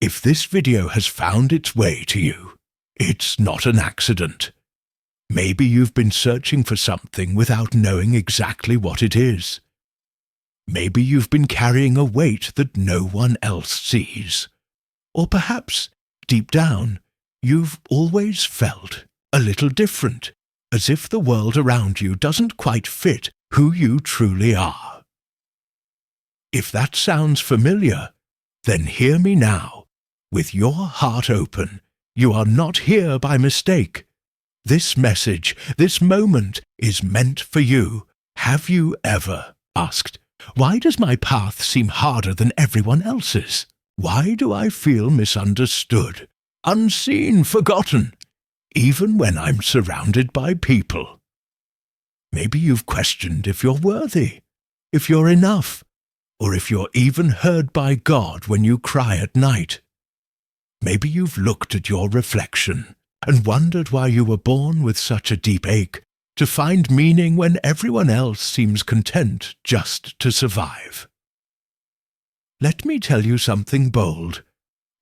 If this video has found its way to you, it's not an accident. Maybe you've been searching for something without knowing exactly what it is. Maybe you've been carrying a weight that no one else sees. Or perhaps, deep down, you've always felt a little different, as if the world around you doesn't quite fit who you truly are. If that sounds familiar, then hear me now. With your heart open, you are not here by mistake. This message, this moment, is meant for you. Have you ever asked, why does my path seem harder than everyone else's? Why do I feel misunderstood, unseen, forgotten, even when I'm surrounded by people? Maybe you've questioned if you're worthy, if you're enough, or if you're even heard by God when you cry at night. Maybe you've looked at your reflection and wondered why you were born with such a deep ache to find meaning when everyone else seems content just to survive. Let me tell you something bold,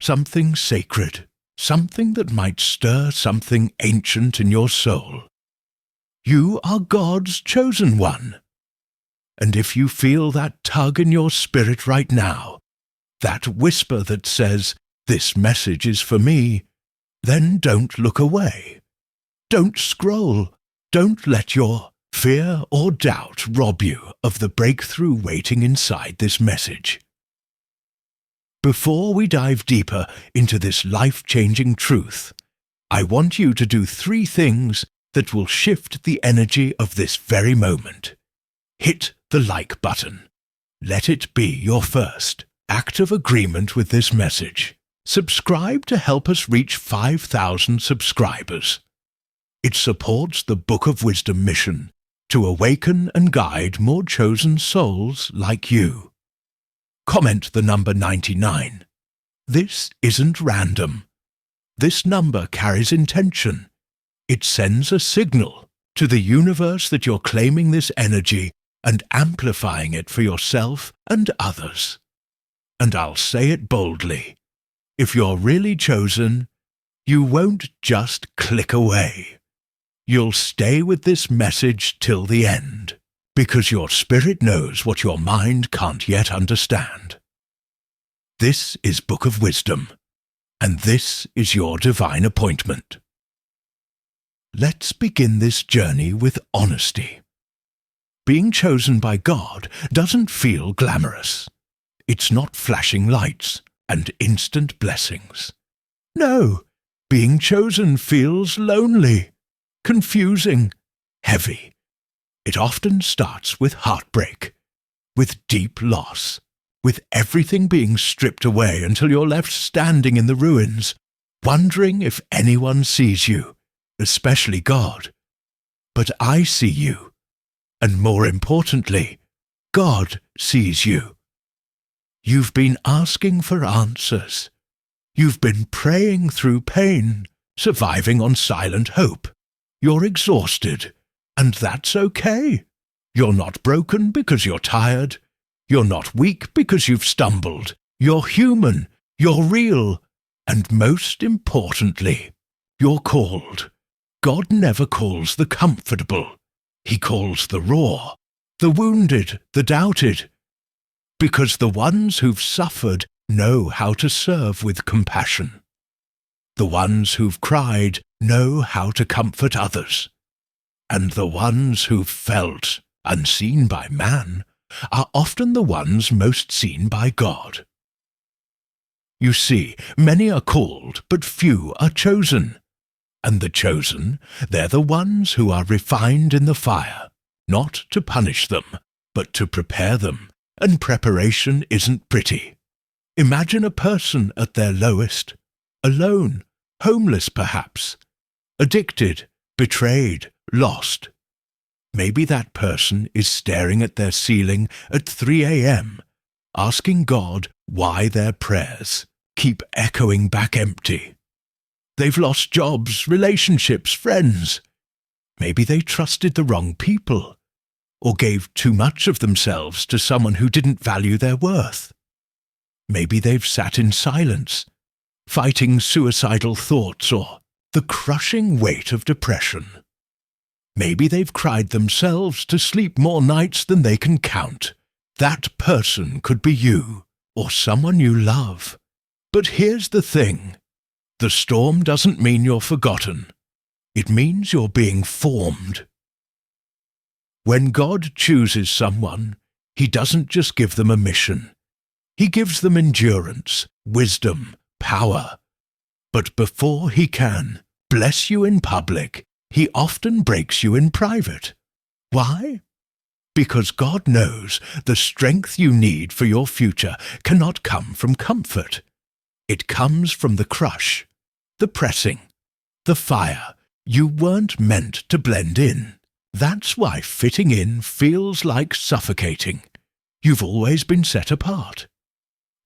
something sacred, something that might stir something ancient in your soul. You are God's chosen one. And if you feel that tug in your spirit right now, that whisper that says, "This message is for me," then don't look away. Don't scroll. Don't let your fear or doubt rob you of the breakthrough waiting inside this message. Before we dive deeper into this life-changing truth, I want you to do 3 things that will shift the energy of this very moment. Hit the like button. Let it be your first act of agreement with this message. Subscribe to help us reach 5,000 subscribers. It supports the Book of Wisdom mission to awaken and guide more chosen souls like you. Comment the number 99. This isn't random. This number carries intention. It sends a signal to the universe that you're claiming this energy and amplifying it for yourself and others. And I'll say it boldly. If you're really chosen, you won't just click away. You'll stay with this message till the end, because your spirit knows what your mind can't yet understand. This is Book of Wisdom, and this is your divine appointment. Let's begin this journey with honesty. Being chosen by God doesn't feel glamorous. It's not flashing lights and instant blessings. No, being chosen feels lonely, confusing, heavy. It often starts with heartbreak, with deep loss, with everything being stripped away until you're left standing in the ruins, wondering if anyone sees you, especially God. But I see you, and more importantly, God sees you. You've been asking for answers. You've been praying through pain, surviving on silent hope. You're exhausted, and that's okay. You're not broken because you're tired. You're not weak because you've stumbled. You're human. You're real. And most importantly, you're called. God never calls the comfortable. He calls the raw, the wounded, the doubted. Because the ones who've suffered know how to serve with compassion. The ones who've cried know how to comfort others. And the ones who've felt unseen by man are often the ones most seen by God. You see, many are called, but few are chosen. And the chosen, they're the ones who are refined in the fire, not to punish them, but to prepare them. And preparation isn't pretty. Imagine a person at their lowest, alone, homeless perhaps, addicted, betrayed, lost. Maybe that person is staring at their ceiling at 3 a.m., asking God why their prayers keep echoing back empty. They've lost jobs, relationships, friends. Maybe they trusted the wrong people, or gave too much of themselves to someone who didn't value their worth. Maybe they've sat in silence, fighting suicidal thoughts or the crushing weight of depression. Maybe they've cried themselves to sleep more nights than they can count. That person could be you or someone you love. But here's the thing. The storm doesn't mean you're forgotten. It means you're being formed. When God chooses someone, He doesn't just give them a mission. He gives them endurance, wisdom, power. But before He can bless you in public, He often breaks you in private. Why? Because God knows the strength you need for your future cannot come from comfort. It comes from the crush, the pressing, the fire. You weren't meant to blend in. That's why fitting in feels like suffocating. You've always been set apart.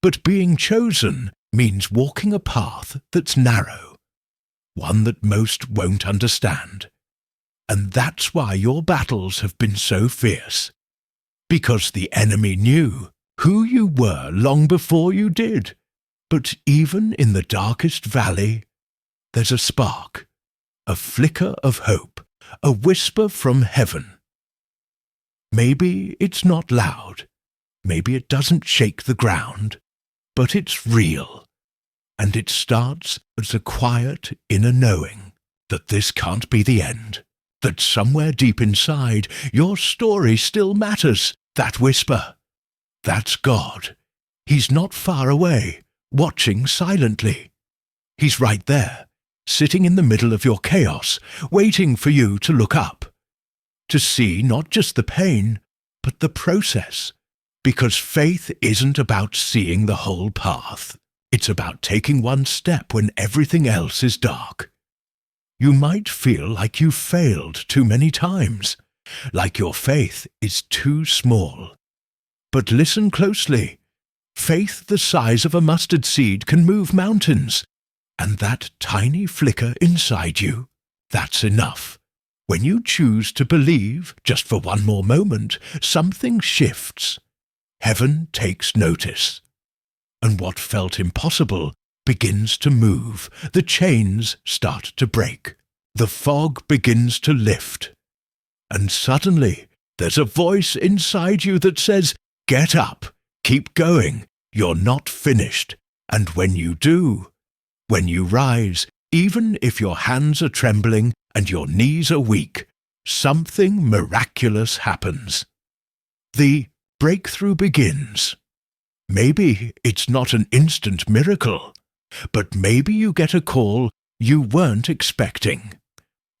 But being chosen means walking a path that's narrow, one that most won't understand. And that's why your battles have been so fierce. Because the enemy knew who you were long before you did. But even in the darkest valley, there's a spark, a flicker of hope, a whisper from heaven. Maybe it's not loud, maybe it doesn't shake the ground, but it's real, and it starts as a quiet inner knowing that this can't be the end, that somewhere deep inside your story still matters. That whisper, that's God. He's not far away, watching silently. He's right there, sitting in the middle of your chaos, waiting for you to look up, to see not just the pain, but the process. Because faith isn't about seeing the whole path. It's about taking one step when everything else is dark. You might feel like you've failed too many times, like your faith is too small. But listen closely. Faith the size of a mustard seed can move mountains. And that tiny flicker inside you, that's enough. When you choose to believe, just for one more moment, something shifts. Heaven takes notice. And what felt impossible begins to move. The chains start to break. The fog begins to lift. And suddenly, there's a voice inside you that says, "Get up, keep going, you're not finished." And when you do, when you rise, even if your hands are trembling and your knees are weak, something miraculous happens. The breakthrough begins. Maybe it's not an instant miracle, but maybe you get a call you weren't expecting.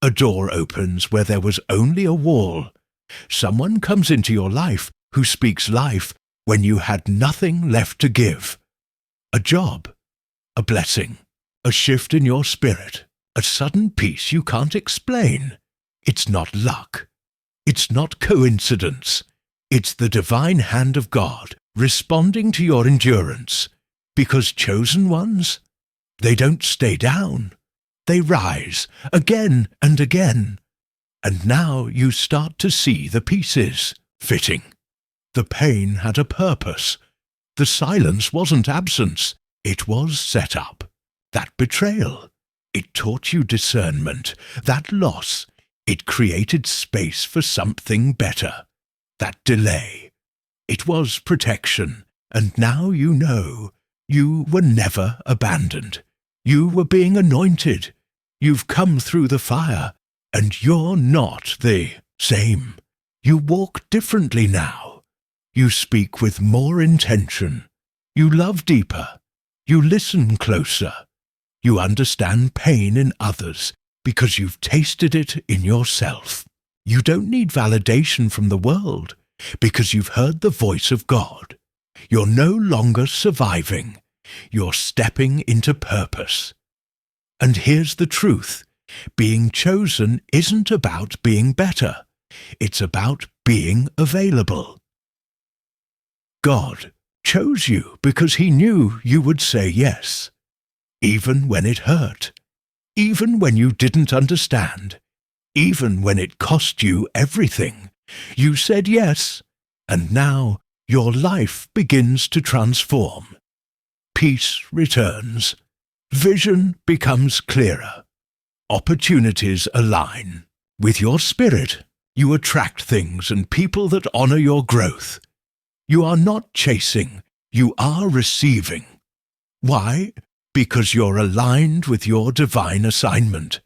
A door opens where there was only a wall. Someone comes into your life who speaks life when you had nothing left to give. A job, a blessing, a shift in your spirit, a sudden peace you can't explain. It's not luck. It's not coincidence. It's the divine hand of God responding to your endurance. Because chosen ones, they don't stay down. They rise again and again. And now you start to see the pieces fitting. The pain had a purpose. The silence wasn't absence. It was set up. That betrayal, it taught you discernment. That loss, it created space for something better. That delay, it was protection. And now you know you were never abandoned. You were being anointed. You've come through the fire, and you're not the same. You walk differently now. You speak with more intention. You love deeper. You listen closer. You understand pain in others because you've tasted it in yourself. You don't need validation from the world because you've heard the voice of God. You're no longer surviving. You're stepping into purpose. And here's the truth. Being chosen isn't about being better. It's about being available. God chose you because He knew you would say yes, even when it hurt, even when you didn't understand, even when it cost you everything. You said yes, and now your life begins to transform. Peace returns. Vision becomes clearer. Opportunities align. With your spirit, you attract things and people that honor your growth. You are not chasing, you are receiving. Why? Because you're aligned with your divine assignment.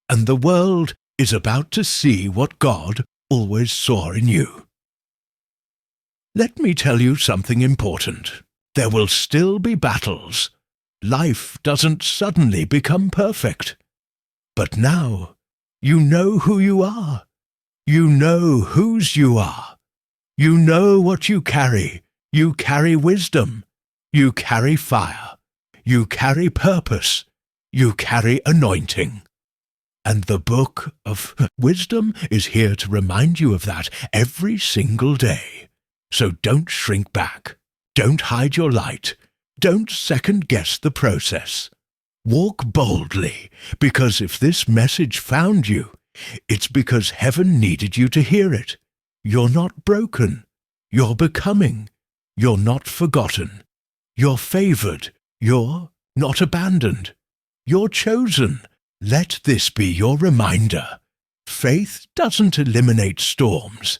And the world is about to see what God always saw in you. Let me tell you something important. There will still be battles. Life doesn't suddenly become perfect. But now, you know who you are. You know whose you are. You know what you carry. You carry wisdom. You carry fire. You carry purpose. You carry anointing. And the book of wisdom is here to remind you of that every single day. So don't shrink back. Don't hide your light. Don't second-guess the process. Walk boldly, because if this message found you, it's because heaven needed you to hear it. You're not broken. You're becoming. You're not forgotten. You're favored. You're not abandoned. You're chosen. Let this be your reminder. Faith doesn't eliminate storms.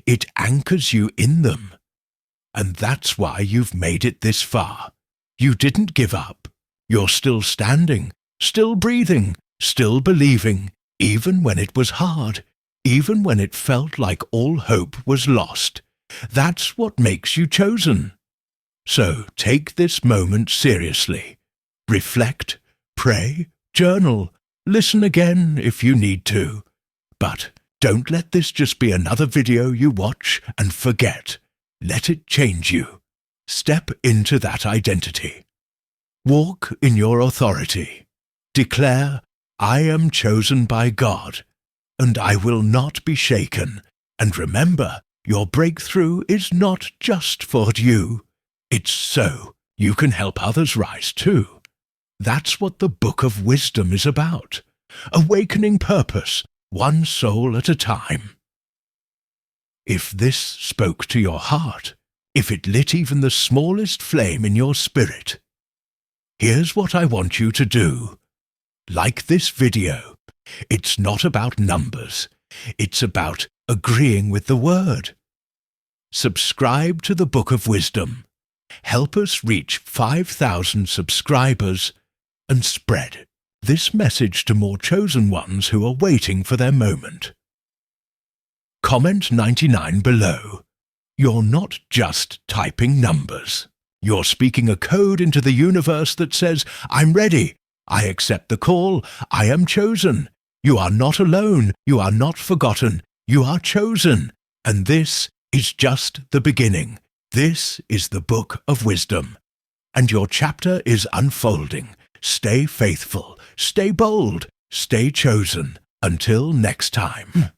It anchors you in them. And that's why you've made it this far. You didn't give up. You're still standing, still breathing, still believing, even when it was hard, even when it felt like all hope was lost. That's what makes you chosen. So take this moment seriously. Reflect, pray, journal, listen again if you need to. But don't let this just be another video you watch and forget. Let it change you. Step into that identity. Walk in your authority. Declare, I am chosen by God, and I will not be shaken. And remember, your breakthrough is not just for you. It's so you can help others rise too. That's what the Book of Wisdom is about. Awakening purpose, one soul at a time. If this spoke to your heart, if it lit even the smallest flame in your spirit, here's what I want you to do. Like this video, it's not about numbers. It's about agreeing with the Word. Subscribe to the Book of Wisdom. Help us reach 5,000 subscribers and spread this message to more chosen ones who are waiting for their moment. Comment 99 below. You're not just typing numbers. You're speaking a code into the universe that says, I'm ready. I accept the call. I am chosen. You are not alone. You are not forgotten. You are chosen. And this is just the beginning. This is the Book of Wisdom. And your chapter is unfolding. Stay faithful. Stay bold. Stay chosen. Until next time.